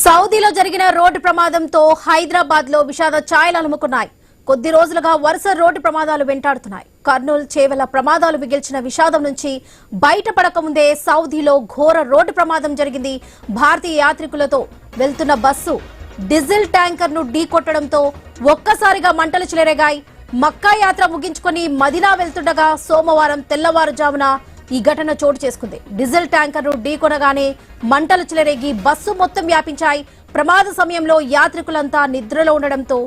సౌదీలో జరిగిన రోడ్డు ప్రమాదంతో హైదరాబాద్ లో విషాద ఛాయలు అలుముకున్నాయి. కొద్ది రోజులుగా వరుస రోడ్డు ప్రమాదాలు వెంటాడుతున్నాయి. కర్నూలు చేవెళ్ల ప్రమాదాలు మిగిల్చిన విషాదం నుంచి బయటపడకముందే సౌదీలో ఘోర రోడ్డు ప్రమాదం జరిగింది. భారతీయ యాత్రికులతో వెళ్తున్న బస్సు డీజిల్ ట్యాంకర్ ను ఢీకొట్టడంతో ఒక్కసారిగా మంటలు చెలరేగాయి. మక్కా యాత్ర ముగించుకొని మదీనా వెళ్తుండగా సోమవారం తెల్లవారుజామున ఈ ఘటన చోటు చేసుకుంది. డీజిల్ ట్యాంకర్ ను ఢీకొనగానే మంటలు చెలరేగి బస్సు మొత్తం వ్యాపించాయి. ప్రమాద సమయంలో యాత్రికులంతా నిద్రలో ఉండడంతో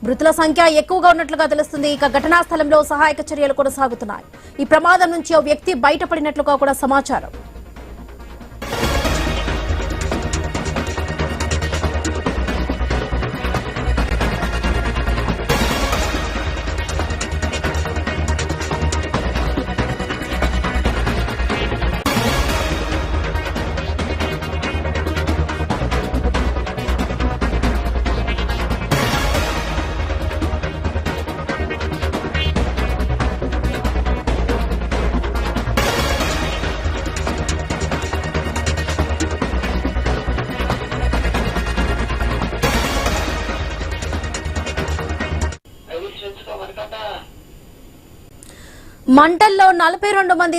మృతుల సంఖ్య ఎక్కువగా ఉన్నట్లుగా తెలుస్తుంది. ఇక ఘటనా స్థలంలో సహాయక చర్యలు కొనసాగుతున్నాయి. ఈ ప్రమాదం నుంచి ఓ వ్యక్తి బయటపడినట్లుగా కూడా సమాచారం. మంటల్లో 42 మంది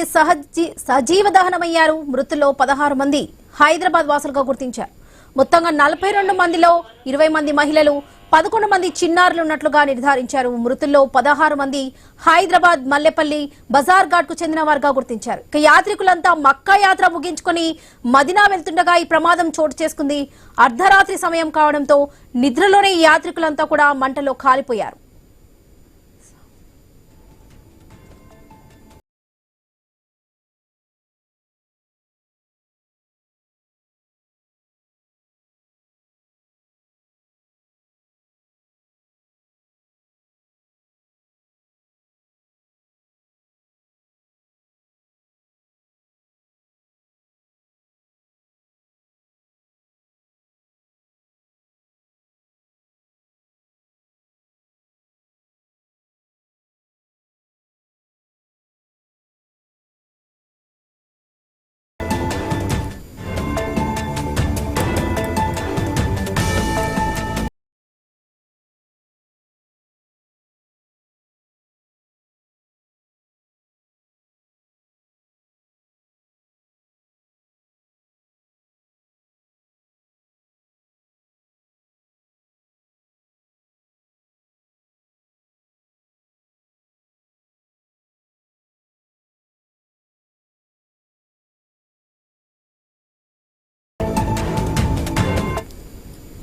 సజీవ దహనమయ్యారు. మృతుల్లో 16 మంది హైదరాబాద్ వాసులుగా గుర్తించారు. మొత్తంగా 42 మందిలో 20 మంది మహిళలు, 11 మంది చిన్నారులు ఉన్నట్లుగా నిర్ధారించారు. మృతుల్లో 16 మంది హైదరాబాద్ మల్లెపల్లి బజార్ ఘాట్ కు చెందిన వారుగా గుర్తించారు. ఇక యాత్రికులంతా మక్కా యాత్ర ముగించుకొని మదీనా వెళ్తుండగా ఈ ప్రమాదం చోటు చేసుకుంది. అర్ధరాత్రి సమయం కావడంతో నిద్రలోనే ఈ యాత్రికులంతా కూడా మంటల్లో కాలిపోయారు.